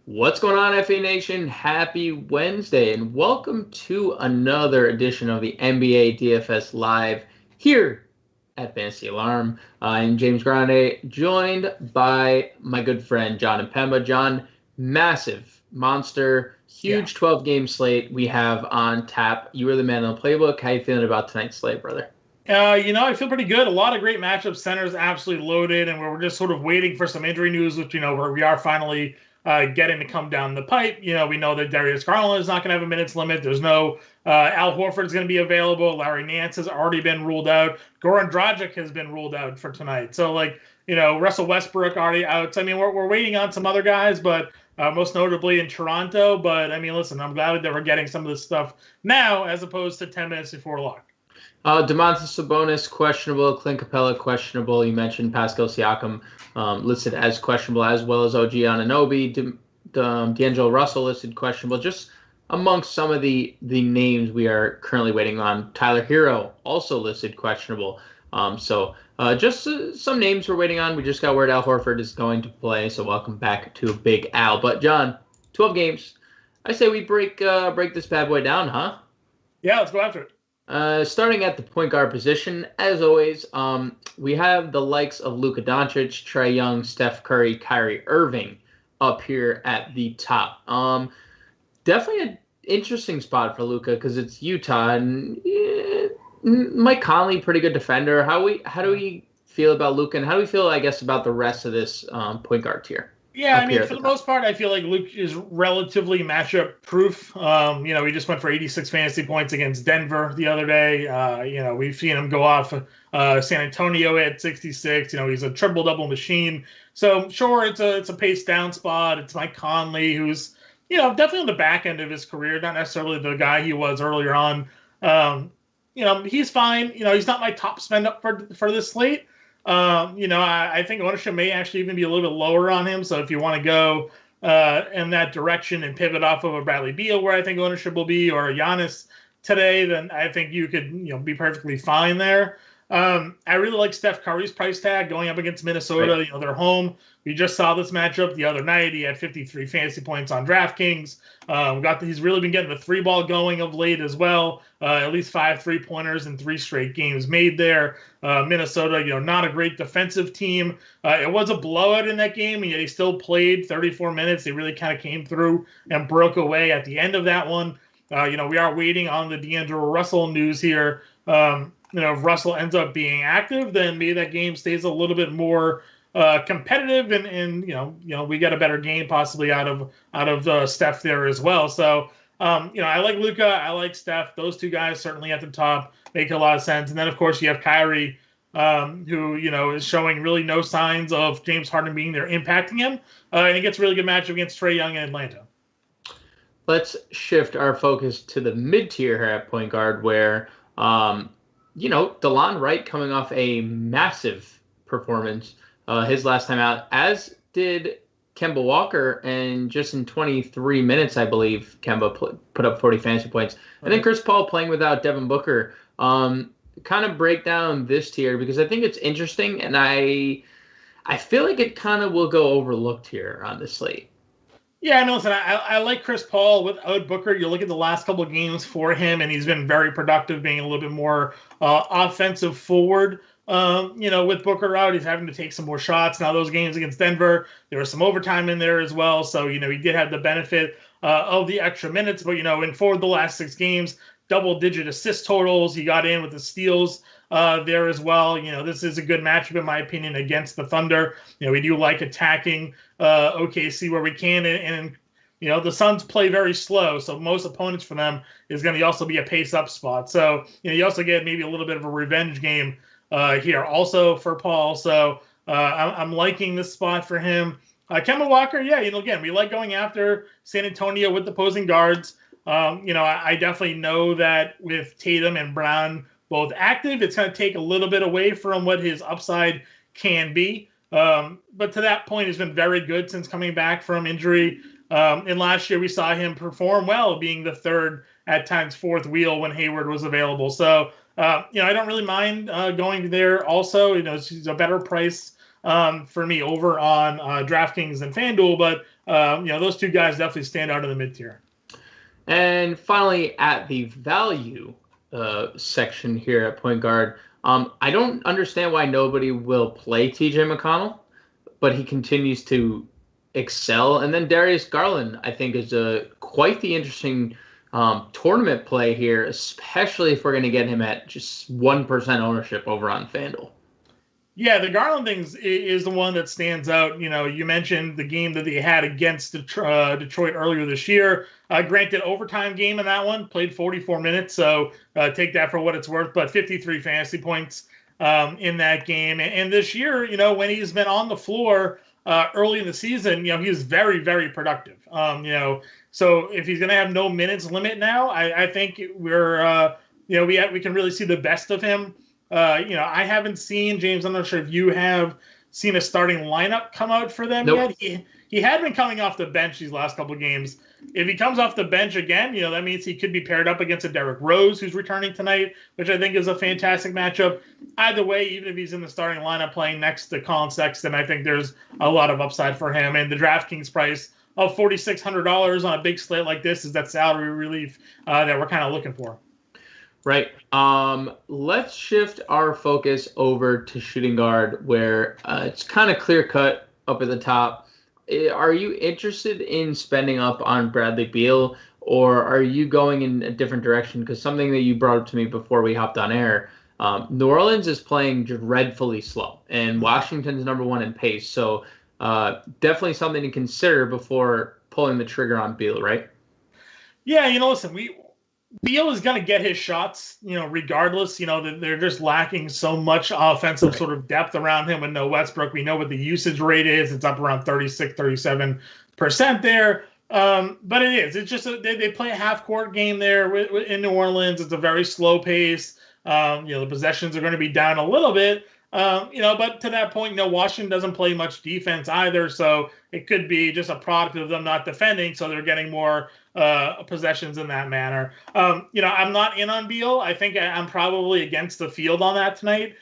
What's going on, FA Nation? Happy Wednesday, and welcome to another edition of the NBA DFS Live here at Fantasy Alarm. I'm James Grande, joined by my good friend Jon Impemba. John, massive, monster, huge 12-game slate we have on tap. You are the man on the playbook. How you feeling about tonight's slate, brother? I feel pretty good. A lot of great matchups. Center's absolutely loaded, and we're just sort of waiting for some injury news, which, where we are finally getting to come down the pipe. We know that Darius Garland is not going to have a minutes limit. There's no Al Horford's going to be available. Larry Nance has already been ruled out. Goran Dragic has been ruled out for tonight. So, Russell Westbrook already out. So, we're waiting on some other guys, but most notably in Toronto. But, listen, I'm glad that we're getting some of this stuff now as opposed to 10 minutes before lock. Domantas Sabonis, questionable. Clint Capella, questionable. You mentioned Pascal Siakam listed as questionable, as well as OG Anunoby. D'Angelo Russell listed questionable. Just amongst some of the names we are currently waiting on. Tyler Hero also listed questionable. Just some names we're waiting on. We just got word Al Horford is going to play, so welcome back to Big Al. But, John, 12 games. I say we break this bad boy down, huh? Yeah, let's go after it. Starting at the point guard position, as always, we have the likes of Luka Doncic, Trae Young, Steph Curry, Kyrie Irving up here at the top. Definitely an interesting spot for Luka because it's Utah, and Mike Conley, pretty good defender. How do we feel about Luka, and how do we feel, I guess, about the rest of this point guard tier? Yeah, for the most part, I feel like Luke is relatively matchup proof. He just went for 86 fantasy points against Denver the other day. We've seen him go off San Antonio at 66. He's a triple-double machine. So, sure, it's a pace down spot. It's Mike Conley, who's, definitely on the back end of his career, not necessarily the guy he was earlier on. He's fine. He's not my top spend up for this slate. I think ownership may actually even be a little bit lower on him. So if you want to go in that direction and pivot off of a Bradley Beal, where I think ownership will be, or a Giannis today, then I think you could be perfectly fine there. I really like Steph Curry's price tag going up against Minnesota. Right. They're home. We just saw this matchup the other night. He had 53 fantasy points on DraftKings. He's really been getting the three ball going of late as well. At least 5 3-pointers in 3 straight games made there. Minnesota, not a great defensive team. It was a blowout in that game, and yet he still played 34 minutes. They really kind of came through and broke away at the end of that one. We are waiting on the D'Angelo Russell news here. If Russell ends up being active, then maybe that game stays a little bit more competitive, and we get a better game possibly out of Steph there as well. So I like Luka, I like Steph. Those two guys certainly at the top make a lot of sense. And then of course you have Kyrie, who is showing really no signs of James Harden being there impacting him, and he gets a really good matchup against Trae Young in Atlanta. Let's shift our focus to the mid tier here at point guard, where DeLon Wright coming off a massive performance his last time out, as did Kemba Walker, and just in 23 minutes, I believe, Kemba put up 40 fantasy points. And then Chris Paul playing without Devin Booker. Kind of break down this tier because I think it's interesting, and I feel like it kind of will go overlooked here on this slate. Yeah, no, listen, I like Chris Paul without Booker. You look at the last couple of games for him, and he's been very productive, being a little bit more offensive forward. With Booker out, he's having to take some more shots. Now, those games against Denver, there was some overtime in there as well. So, he did have the benefit of the extra minutes. But, in 4 of the last 6 games, double-digit assist totals. He got in with the steals there as well. This is a good matchup, in my opinion, against the Thunder. We do like attacking OKC where we can. And the Suns play very slow, so most opponents for them is going to also be a pace-up spot. So, you also get maybe a little bit of a revenge game here also for Paul. So I'm liking this spot for him. Kemba Walker, yeah, again, we like going after San Antonio with the opposing guards. I definitely know that with Tatum and Brown both active, it's going to take a little bit away from what his upside can be. But to that point, he's been very good since coming back from injury. And last year we saw him perform well, being the third, at times fourth wheel when Hayward was available. So, I don't really mind going there also. He's a better price for me over on DraftKings and FanDuel, but those two guys definitely stand out in the mid-tier. And finally, at the value section here at point guard, I don't understand why nobody will play TJ McConnell, but he continues to excel. And then Darius Garland, I think, is quite the interesting tournament play here, especially if we're going to get him at just 1% ownership over on FanDuel. Yeah, the Garland thing is the one that stands out. You mentioned the game that they had against Detroit earlier this year. Granted, overtime game in that one, played 44 minutes, so take that for what it's worth. But 53 fantasy points in that game. And this year, when he's been on the floor early in the season, he was very, very productive. So if he's going to have no minutes limit now, I think we're we can really see the best of him. I haven't seen, James, I'm not sure if you have seen a starting lineup come out for them yet. He had been coming off the bench these last couple of games. If he comes off the bench again, that means he could be paired up against a Derrick Rose, who's returning tonight, which I think is a fantastic matchup. Either way, even if he's in the starting lineup playing next to Colin Sexton, I think there's a lot of upside for him. And the DraftKings price of $4,600 on a big slate like this is that salary relief that we're kind of looking for. Right. Let's shift our focus over to shooting guard, where it's kind of clear cut up at the top. Are you interested in spending up on Bradley Beal, or are you going in a different direction? Because something that you brought up to me before we hopped on air, New Orleans is playing dreadfully slow, and Washington's number one in pace. So definitely something to consider before pulling the trigger on Beal, right? Yeah, listen, Beal is going to get his shots, regardless. They're just lacking so much offensive sort of depth around him with no Westbrook. We know what the usage rate is. It's up around 36, 37% there. But it is. It's just they play a half-court game there in New Orleans. It's a very slow pace. The possessions are going to be down a little bit. But to that point, Washington doesn't play much defense either, so it could be just a product of them not defending, so they're getting more possessions in that manner. I'm not in on Beal. I think I'm probably against the field on that tonight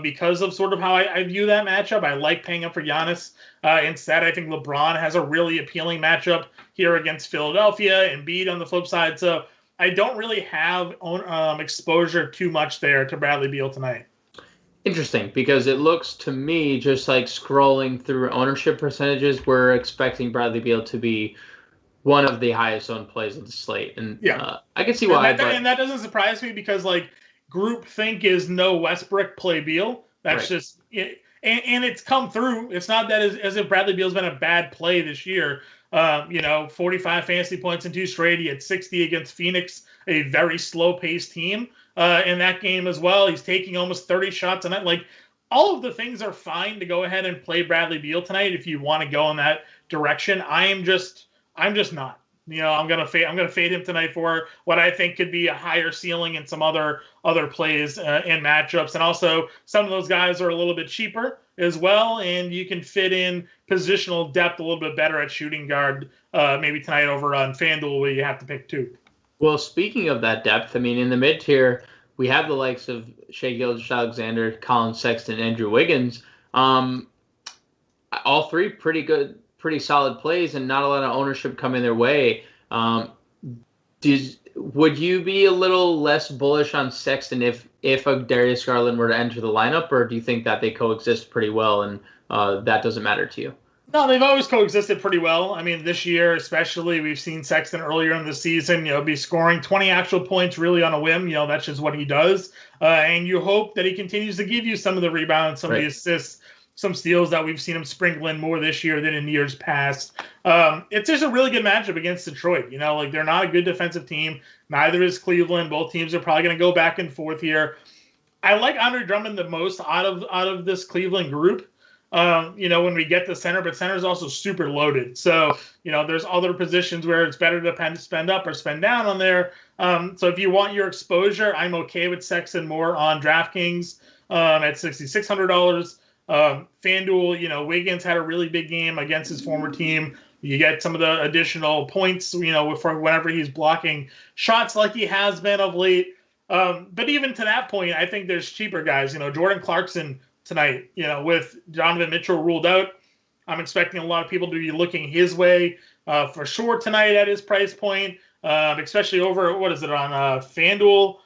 because of sort of how I view that matchup. I like paying up for Giannis. Instead, I think LeBron has a really appealing matchup here against Philadelphia and Embiid on the flip side, so I don't really have exposure too much there to Bradley Beal tonight. Interesting, because it looks to me, just like scrolling through ownership percentages, we're expecting Bradley Beal to be one of the highest owned plays of the slate. And I can see why. And that doesn't surprise me because group think is no Westbrook play Beal. That's right. Just it. And it's come through. It's not that as if Bradley Beal's been a bad play this year. 45 fantasy points in 2 straight. He had 60 against Phoenix, a very slow-paced team in that game as well. He's taking almost 30 shots a night. All of the things are fine to go ahead and play Bradley Beal tonight if you want to go in that direction. I'm just not. I'm gonna fade him tonight for what I think could be a higher ceiling and some other plays and matchups. And also, some of those guys are a little bit cheaper as well, and you can fit in positional depth a little bit better at shooting guard maybe tonight over on FanDuel where you have to pick 2. Well, speaking of that depth, in the mid-tier, we have the likes of Shai Gilgeous-Alexander, Colin Sexton, Andrew Wiggins. All three pretty good, pretty solid plays, and not a lot of ownership coming their way. Would you be a little less bullish on Sexton if a Darius Garland were to enter the lineup, or do you think that they coexist pretty well and that doesn't matter to you? No, they've always coexisted pretty well. This year especially, we've seen Sexton earlier in the season, be scoring 20 actual points really on a whim. That's just what he does. And you hope that he continues to give you some of the rebounds, some of the assists, some steals that we've seen him sprinkle in more this year than in years past. It's just a really good matchup against Detroit. They're not a good defensive team. Neither is Cleveland. Both teams are probably going to go back and forth here. I like Andre Drummond the most out of this Cleveland group. When we get to center, but center is also super loaded. So, there's other positions where it's better to spend up or spend down on there. So if you want your exposure, I'm okay with Sexton more on DraftKings at $6,600. FanDuel, Wiggins had a really big game against his former team. You get some of the additional points, for whenever he's blocking shots like he has been of late. But even to that point, I think there's cheaper guys. Jordan Clarkson tonight. With Donovan Mitchell ruled out, I'm expecting a lot of people to be looking his way for sure tonight at his price point, especially over, what is it, on FanDuel.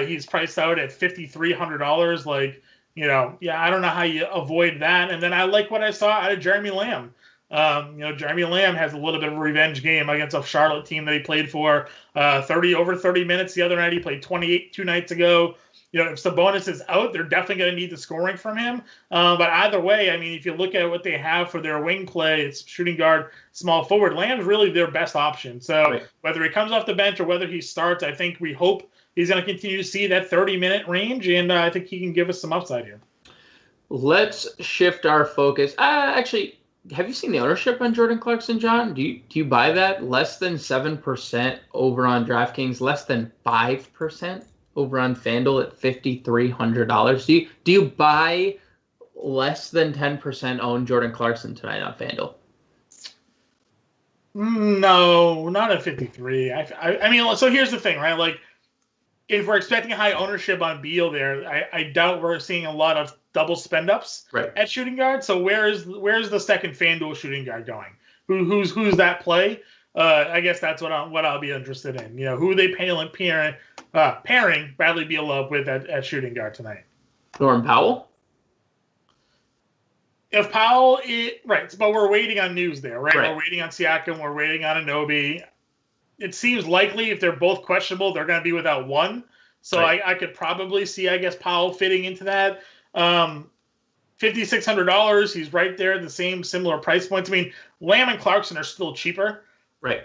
He's priced out at $5,300. I don't know how you avoid that. And then I like what I saw out of Jeremy Lamb. Jeremy Lamb has a little bit of a revenge game against a Charlotte team that he played for. 30 minutes the other night. He played 28 2 nights ago. If Sabonis is out, they're definitely going to need the scoring from him. But either way, I mean, if you look at what they have for their wing play, it's shooting guard, small forward. Lamb's really their best option. So whether he comes off the bench or whether he starts, I think we hope he's going to continue to see that 30-minute range, and I think he can give us some upside here. Let's shift our focus. Actually, have you seen the ownership on Jordan Clarkson, John? Do you buy that? Less than 7% over on DraftKings, less than 5% over on FanDuel at $5,300. Do you buy less than 10% own Jordan Clarkson tonight on FanDuel? No, not at 53. I mean, so here's the thing, right? If we're expecting high ownership on Beal there, I doubt we're seeing a lot of double spend ups at shooting guard. So where's the second FanDuel shooting guard going? Who's that play? I guess that's what I'll be interested in. Who are they pairing Bradley Beal up with at shooting guard tonight? Norm Powell. If Powell, but we're waiting on news there, right? Right. We're waiting on Siakam. We're waiting on Anunoby. It seems likely if they're both questionable, they're going to be without one. So I could probably see, I guess, Powell fitting into that. $5,600. He's right there at the similar price points. I mean, Lamb and Clarkson are still cheaper. Right.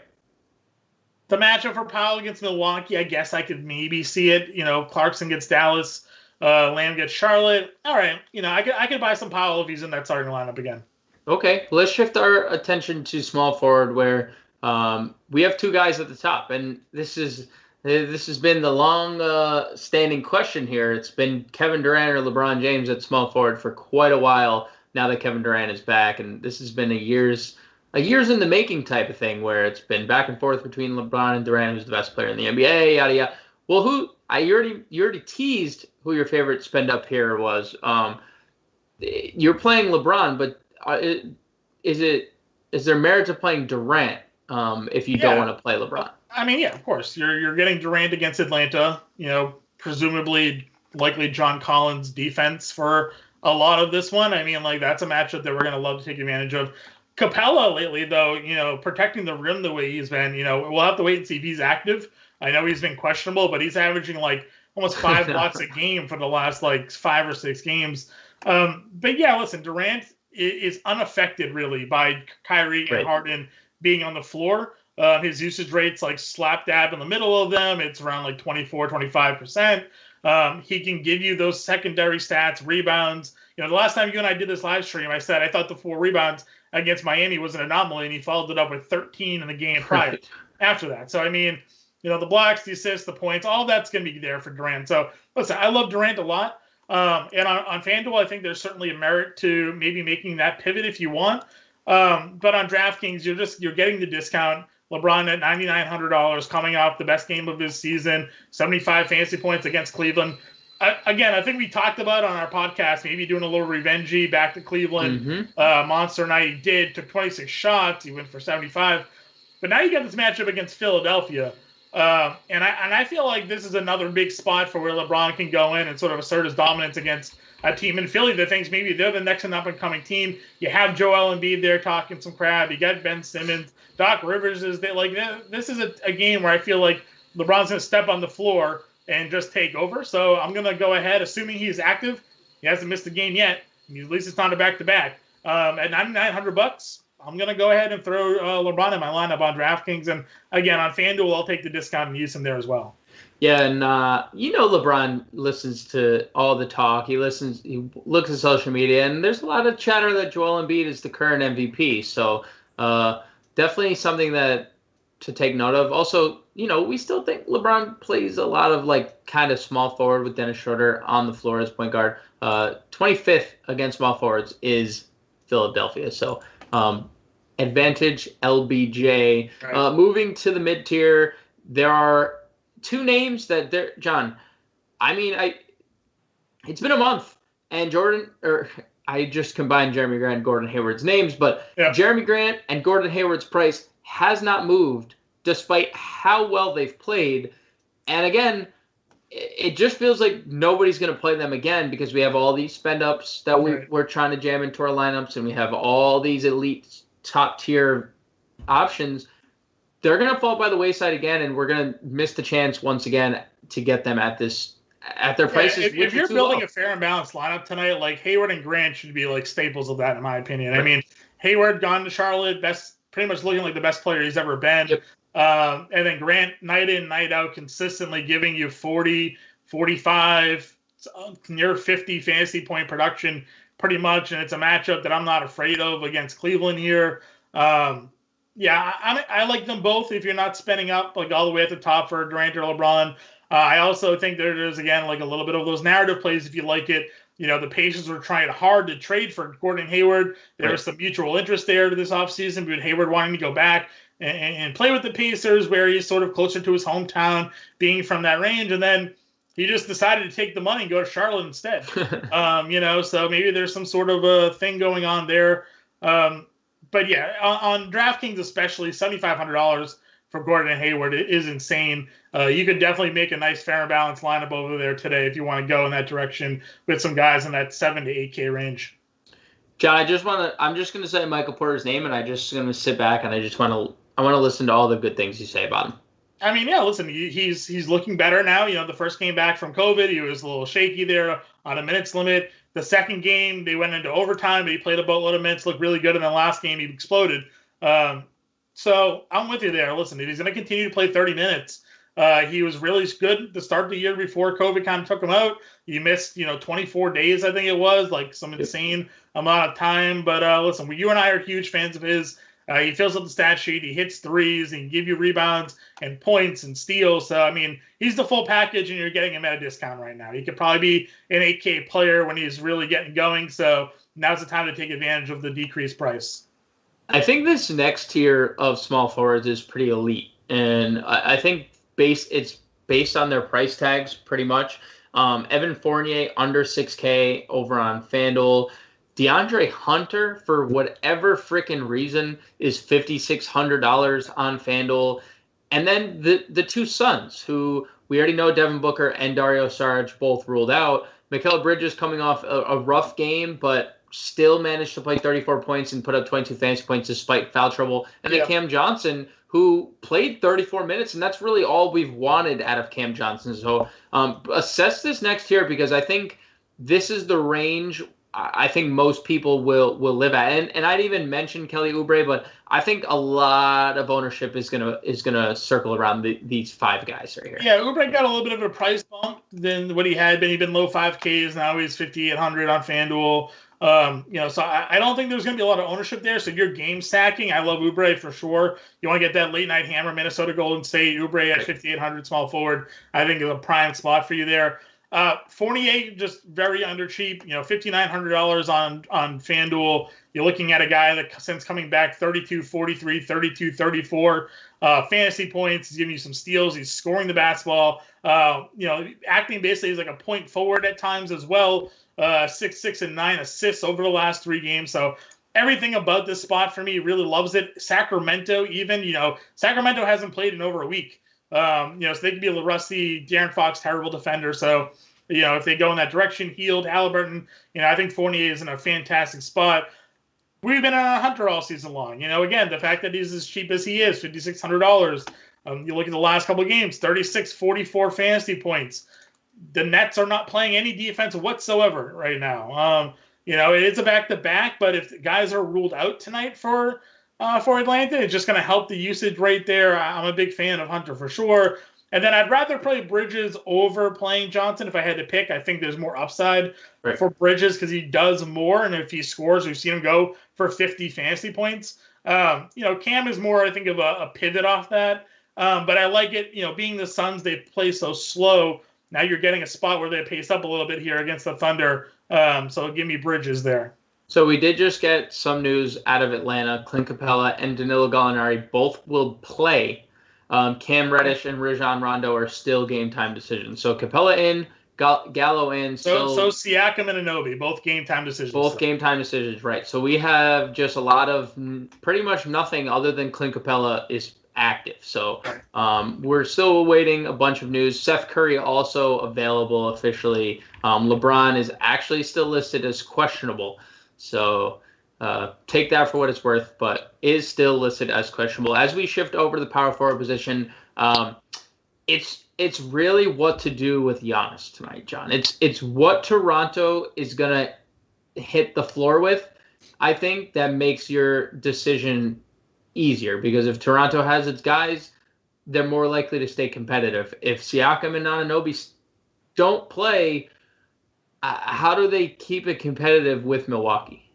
The matchup for Powell against Milwaukee, I guess I could maybe see it. Clarkson gets Dallas, Lamb gets Charlotte. All right. I could buy some Powell if he's in that starting lineup again. Okay. Let's shift our attention to small forward where we have two guys at the top, and this has been the long standing question here. It's been Kevin Durant or LeBron James at small forward for quite a while now that Kevin Durant is back, and this has been a years in the making type of thing where it's been back and forth between LeBron and Durant, who's the best player in the NBA, yada yada. Well, you already teased who your favorite spend up here was. You're playing LeBron, but is there merit to playing Durant if you don't want to play LeBron? I mean, yeah, of course. You're getting Durant against Atlanta. Presumably, likely John Collins' defense for a lot of this one. I mean, that's a matchup that we're going to love to take advantage of. Capella lately, though, protecting the rim the way he's been, we'll have to wait and see if he's active. I know he's been questionable, but he's averaging almost 5 blocks a game for the last 5 or 6 games. But yeah, listen, Durant is unaffected really by Kyrie and Harden being on the floor. His usage rate's slap dab in the middle of them. It's around 24, 25%. He can give you those secondary stats, rebounds. The last time you and I did this live stream, I said I thought the 4 rebounds against Miami was an anomaly, and he followed it up with 13 in the game prior after that. So, I mean, the blocks, the assists, the points, all that's going to be there for Durant. So, listen, I love Durant a lot. And on FanDuel, I think there's certainly a merit to maybe making that pivot if you want. But on DraftKings, you're getting the discount. LeBron at $9,900 coming off the best game of his season, 75 fantasy points against Cleveland. Again, I think we talked about on our podcast, maybe doing a little revengey back to Cleveland. Monster night he did, took 26 shots. He went for 75. But now you got this matchup against Philadelphia. And I feel like this is another big spot for where LeBron can go in and sort of assert his dominance against a team in Philly that thinks maybe they're the next and up-and-coming team. You have Joel Embiid there talking some crap. You got Ben Simmons. Doc Rivers is there. This is a game where I feel like LeBron's going to step on the floor and just take over. So I'm going to go ahead, assuming he's active. He hasn't missed a game yet. At least it's not a back-to-back. At $9,900, I'm going to go ahead and throw LeBron in my lineup on DraftKings. And, again, on FanDuel, I'll take the discount and use him there as well. Yeah, and LeBron listens to all the talk. He looks at social media, and there's a lot of chatter that Joel Embiid is the current MVP. So definitely something to take note of. Also, we still think LeBron plays a lot of kind of small forward with Dennis Schroeder on the floor as point guard. 25th against small forwards is Philadelphia. So advantage LBJ. Right. Moving to the mid tier, there are 2 names that John, I mean, it's been a month. and I just combined Jeremy Grant and Gordon Hayward's names, but yeah. Jeremy Grant and Gordon Hayward's price has not moved despite how well they've played. And again, it just feels like nobody's going to play them again because we have all these spend-ups that we're trying to jam into our lineups, and we have all these elite top-tier options. They're going to fall by the wayside again, and we're going to miss the chance once again to get them at their prices. If you're building a fair and balanced lineup tonight, like Hayward and Grant should be like staples of that, in my opinion. Right. I mean, Hayward gone to Charlotte, pretty much looking like the best player he's ever been. Yep. And then Grant, night in, night out, consistently giving you 40, 45, near 50 fantasy point production, pretty much. And it's a matchup that I'm not afraid of against Cleveland here. I like them both if you're not spending up like all the way at the top for Durant or LeBron. I also think there's, again, like a little bit of those narrative plays if you like it. You know, the Pacers were trying hard to trade for Gordon Hayward. There was some mutual interest there this offseason, but Hayward wanting to go back and play with the Pacers where he's sort of closer to his hometown, being from that range. And then he just decided to take the money and go to Charlotte instead. So maybe there's some sort of a thing going on there. But yeah, on DraftKings especially, $7,500 for Gordon and Hayward is insane. You could definitely make a nice fair and balanced lineup over there today if you want to go in that direction with some guys in that 7 to 8K range. John, I'm just going to say Michael Porter's name, and I'm just going to sit back and I want to listen to all the good things you say about him. I mean, yeah, listen, he's looking better now. You know, the first game back from COVID, he was a little shaky there on a minutes limit. The second game, they went into overtime, but he played a boatload of minutes, looked really good. In the last game, he exploded. So I'm with you there. Listen, if he's going to continue to play 30 minutes, he was really good to start the year before COVID kind of took him out. He missed, 24 days, I think it was, like some insane amount of time. But listen, you and I are huge fans of his. He fills up the stat sheet. He hits threes. He can give you rebounds and points and steals. So, I mean, he's the full package, and you're getting him at a discount right now. He could probably be an 8K player when he's really getting going. So now's the time to take advantage of the decreased price. I think this next tier of small forwards is pretty elite. And I think it's based on their price tags pretty much. Evan Fournier under 6K over on FanDuel. DeAndre Hunter, for whatever freaking reason, is $5,600 on FanDuel. And then the two Suns, who we already know Devin Booker and Dario Saric both ruled out. Mikal Bridges coming off a rough game, but still managed to play 34 points and put up 22 fantasy points despite foul trouble. And then Cam Johnson, who played 34 minutes, and that's really all we've wanted out of Cam Johnson. So assess this next tier because I think this is the range I think most people will live at. And I'd even mention Kelly Oubre, but I think a lot of ownership is gonna circle around these five guys right here. Yeah, Oubre got a little bit of a price bump than what he had been. He'd been low 5Ks. Now he's 5,800 on FanDuel. So I don't think there's going to be a lot of ownership there. So if you're game stacking, I love Oubre for sure. You want to get that late night hammer, Minnesota Golden State, Oubre at 5,800 small forward, I think is a prime spot for you there. Fournier, just very under cheap, $5,900 on FanDuel. You're looking at a guy that since coming back 32, 43, 32, 34 fantasy points. He's giving you some steals. He's scoring the basketball. Acting basically as like a point forward at times as well. 6 and 9 assists over the last 3 games. So everything about this spot for me really loves it. Sacramento, Sacramento hasn't played in over a week. So they could be a little rusty. De'Aaron Fox, terrible defender. So, if they go in that direction, Hield, Halliburton, I think Fournier is in a fantastic spot. We've been on a Hunter all season long. Again, the fact that he's as cheap as he is, $5,600. You look at the last couple of games, 36, 44 fantasy points. The Nets are not playing any defense whatsoever right now. It's a back-to-back, but if guys are ruled out tonight for Atlanta, it's just going to help the usage right there. I'm a big fan of Hunter for sure. And then I'd rather play Bridges over playing Johnson if I had to pick. I think there's more upside for Bridges because he does more, and if he scores, we've seen him go for 50 fantasy points. Cam is more, I think, of a pivot off that. But I like it, being the Suns, they play so slow. Now you're getting a spot where they pace up a little bit here against the Thunder. So give me Bridges there. So we did just get some news out of Atlanta. Clint Capella and Danilo Gallinari both will play. Cam Reddish and Rajon Rondo are still game time decisions. So Capella in, Gallo and so Siakam and Anunoby, both game time decisions. Both game time decisions, right. So we have just a lot of pretty much nothing other than Clint Capella is active. So we're still awaiting a bunch of news. Seth Curry also available officially. LeBron is actually still listed as questionable. So take that for what it's worth, but is still listed as questionable. As we shift over to the power forward position, it's really what to do with Giannis tonight, John. It's what Toronto is going to hit the floor with. I think that makes your decision easier because if Toronto has its guys, they're more likely to stay competitive. If Siakam and Anunoby don't play, how do they keep it competitive with Milwaukee?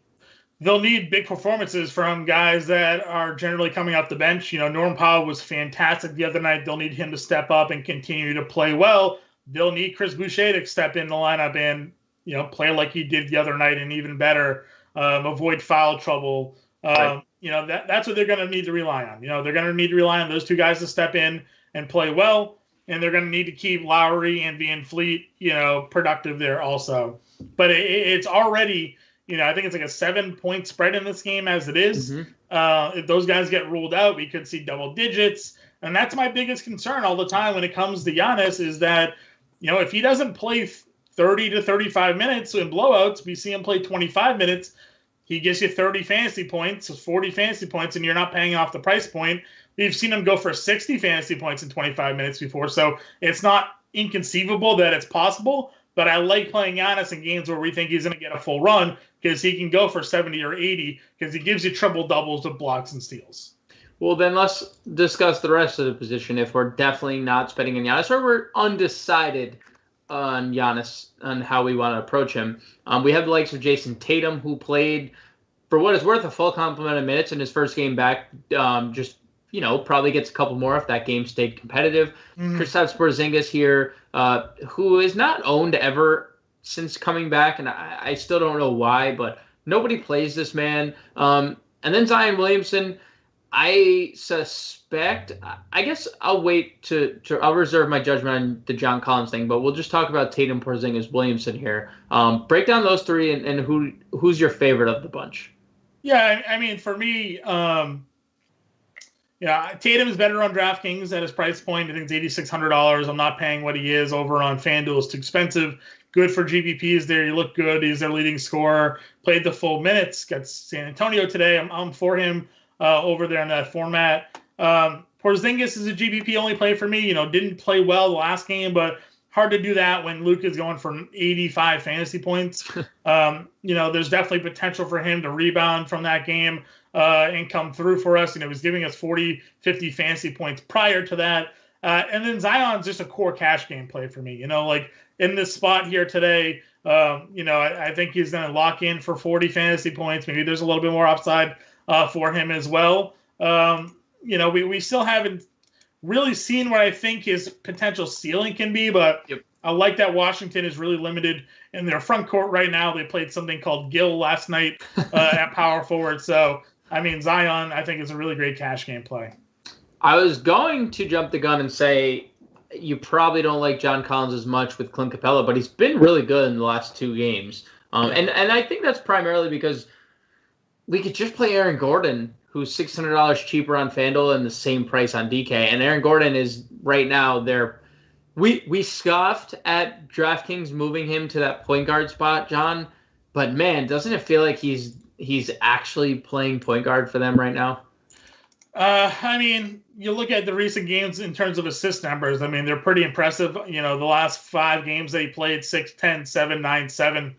They'll need big performances from guys that are generally coming off the bench. Norm Powell was fantastic the other night. They'll need him to step up and continue to play well. They'll need Chris Boucher to step in the lineup and, play like he did the other night and even better, avoid foul trouble. Right. That's what they're going to need to rely on. They're going to need to rely on those two guys to step in and play well, and they're going to need to keep Lowry and Van Fleet, productive there also. But it's already... I think it's like a 7-point spread in this game as it is. Mm-hmm. If those guys get ruled out, we could see double digits. And that's my biggest concern all the time when it comes to Giannis is that, if he doesn't play 30 to 35 minutes in blowouts, we see him play 25 minutes, he gets you 30 fantasy points, 40 fantasy points, and you're not paying off the price point. We've seen him go for 60 fantasy points in 25 minutes before. So it's not inconceivable that it's possible. But I like playing Giannis in games where we think he's going to get a full run because he can go for 70 or 80 because he gives you triple doubles with blocks and steals. Well, then let's discuss the rest of the position if we're definitely not spending on Giannis or we're undecided on Giannis on how we want to approach him. We have the likes of Jason Tatum, who played, for what it's worth, a full complement of minutes in his first game back. Probably gets a couple more if that game stayed competitive. Mm-hmm. Kristaps Porzingis here, who is not owned ever since coming back, and I still don't know why, but nobody plays this man. And then Zion Williamson, I suspect, I guess I'll wait I'll reserve my judgment on the John Collins thing, but we'll just talk about Tatum, Porzingis, Williamson here. Break down those three and who's your favorite of the bunch? Yeah, I mean, for me, Tatum is better on DraftKings at his price point. I think it's $8,600. I'm not paying what he is over on FanDuel. It's too expensive. Good for GPPs there. You look good. He's their leading scorer. Played the full minutes. Got San Antonio today. I'm for him over there in that format. Porzingis is a GPP only play for me. Didn't play well the last game, but hard to do that when Luke is going for 85 fantasy points. There's definitely potential for him to rebound from that game and come through for us. He was giving us 40, 50 fantasy points prior to that. And then Zion's just a core cash game play for me. Like in this spot here today, I think he's going to lock in for 40 fantasy points. Maybe there's a little bit more upside for him as well. We still haven't really seen what I think his potential ceiling can be, but yep. I like that Washington is really limited in their front court right now. They played something called Gill last night at power forward. So, Zion, I think is a really great cash game play. I was going to jump the gun and say you probably don't like John Collins as much with Clint Capella, but he's been really good in the last two games. And I think that's primarily because we could just play Aaron Gordon, who's $600 cheaper on FanDuel and the same price on DK. And Aaron Gordon is right now there. We scoffed at DraftKings moving him to that point guard spot, John. But man, doesn't it feel like he's actually playing point guard for them right now? You look at the recent games in terms of assist numbers. They're pretty impressive. The last 5 games they played 6, 10, 7, 9, 7.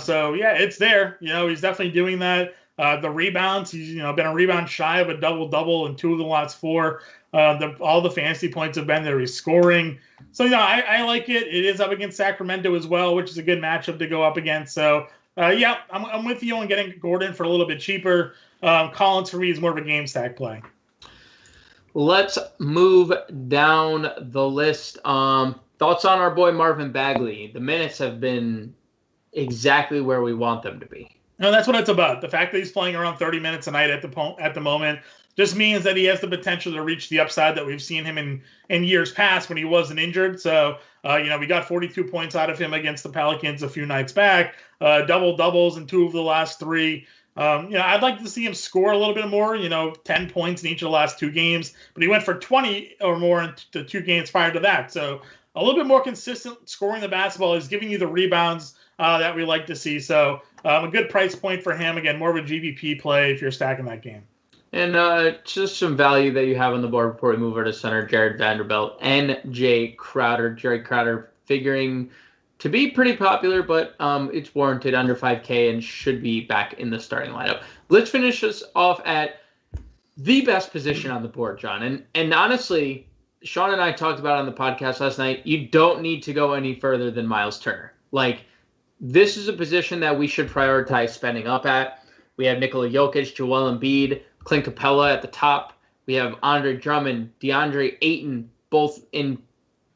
So yeah, it's there. He's definitely doing that. The rebounds, he's been a rebound shy of a double-double in 2 of the last 4. All the fantasy points have been there. He's scoring. So, I like it. It is up against Sacramento as well, which is a good matchup to go up against. So, I'm with you on getting Gordon for a little bit cheaper. Collins, for me, is more of a game stack play. Let's move down the list. Thoughts on our boy Marvin Bagley? The minutes have been exactly where we want them to be. No, that's what it's about. The fact that he's playing around 30 minutes a night at the moment just means that he has the potential to reach the upside that we've seen him in years past when he wasn't injured. So, we got 42 points out of him against the Pelicans a few nights back, doubles in 2 of the last 3. I'd like to see him score a little bit more, 10 points in each of the last 2 games, but he went for 20 or more in the 2 games prior to that. So a little bit more consistent scoring the basketball is giving you the rebounds that we like to see. So a good price point for him. Again, more of a GVP play if you're stacking that game. And just some value that you have on the board before we move over to center, Jared Vanderbilt and Jay Crowder. Jared Crowder figuring to be pretty popular, but it's warranted under 5K and should be back in the starting lineup. Let's finish this off at the best position on the board, John. And honestly, Sean and I talked about on the podcast last night, you don't need to go any further than Miles Turner. Like, this is a position that we should prioritize spending up at. We have Nikola Jokic, Joel Embiid, Clint Capella at the top. We have Andre Drummond, DeAndre Ayton, both in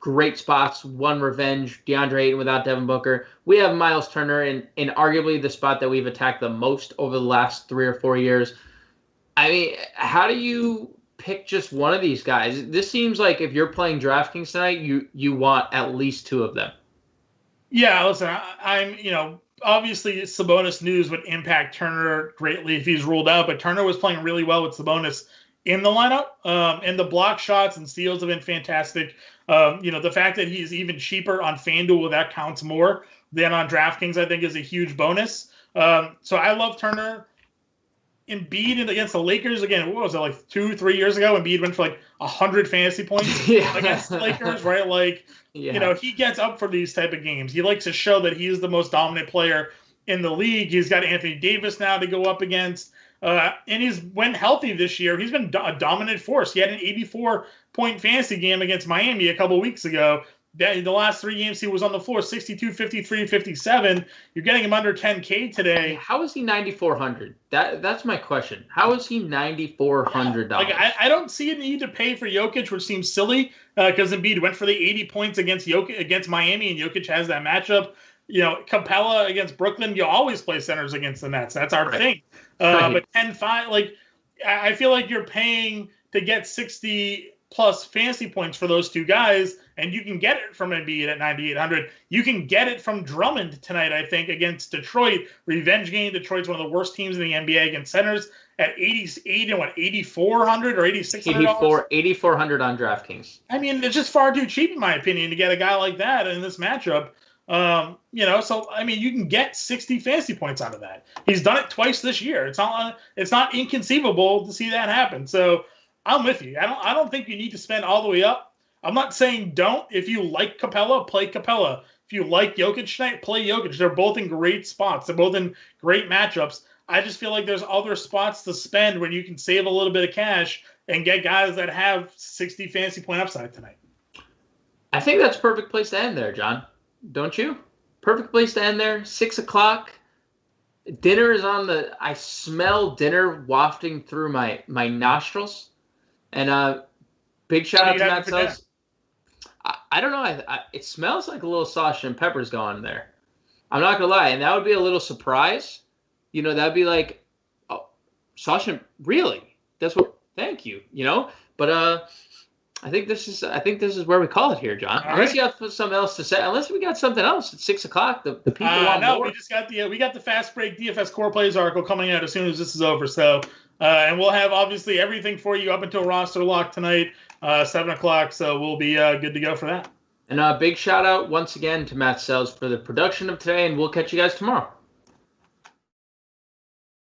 great spots. One revenge, DeAndre Ayton without Devin Booker. We have Miles Turner in arguably the spot that we've attacked the most over the last 3 or 4 years. I mean, how do you pick just one of these guys? This seems like if you're playing DraftKings tonight, you want at least 2 of them. Yeah, listen, I'm obviously Sabonis news would impact Turner greatly if he's ruled out, but Turner was playing really well with Sabonis in the lineup, and the block shots and steals have been fantastic. The fact that he's even cheaper on FanDuel, that counts more than on DraftKings, I think is a huge bonus. So I love Turner. Embiid against the Lakers, again, what was it, like 2-3 years ago? Embiid went for like 100 fantasy points against the Lakers, right? Like, he gets up for these type of games. He likes to show that he's the most dominant player in the league. He's got Anthony Davis now to go up against. And when healthy this year, he's been a dominant force. He had an 84-point fantasy game against Miami a couple weeks ago. The last 3 games he was on the floor, 62, 53, 57. You're getting him under 10K today. How is he $9,400? That's my question. How is he $9,400? Like, I don't see a need to pay for Jokic, which seems silly because Embiid went for the 80 points against Miami, and Jokic has that matchup. Capella against Brooklyn, you always play centers against the Nets. That's our thing. But 10-5, like, I feel like you're paying to get 60-plus fantasy points for those 2 guys, and you can get it from Embiid at 9,800. You can get it from Drummond tonight, I think, against Detroit. Revenge game. Detroit's one of the worst teams in the NBA against centers at 8,400 or 8,600. 8,400 on DraftKings. I mean, it's just far too cheap, in my opinion, to get a guy like that in this matchup. So I mean, you can get 60 fantasy points out of that. He's done it twice this year. It's not inconceivable to see that happen. So I'm with you. I don't think you need to spend all the way up. I'm not saying don't. If you like Capella, play Capella. If you like Jokic tonight, play Jokic. They're both in great spots. They're both in great matchups. I just feel like there's other spots to spend where you can save a little bit of cash and get guys that have 60 fantasy point upside tonight. I think that's a perfect place to end there, John. Don't you? Perfect place to end there. 6 o'clock. Dinner is on the. I smell dinner wafting through my nostrils. And big shout out to Matt Sells. I don't know. It smells like a little sausage and peppers going there. I'm not gonna lie, and that would be a little surprise. That'd be like, oh, sausage and really? That's what. Thank you. But I think this is where we call it here, John. Unless you have something else to say. Unless we got something else at 6 o'clock. The people want more. We just got we got the fast break DFS core plays article coming out as soon as this is over. So, and we'll have obviously everything for you up until roster lock tonight, 7 o'clock. So we'll be good to go for that. And a big shout out once again to Matt Sells for the production of today, and we'll catch you guys tomorrow.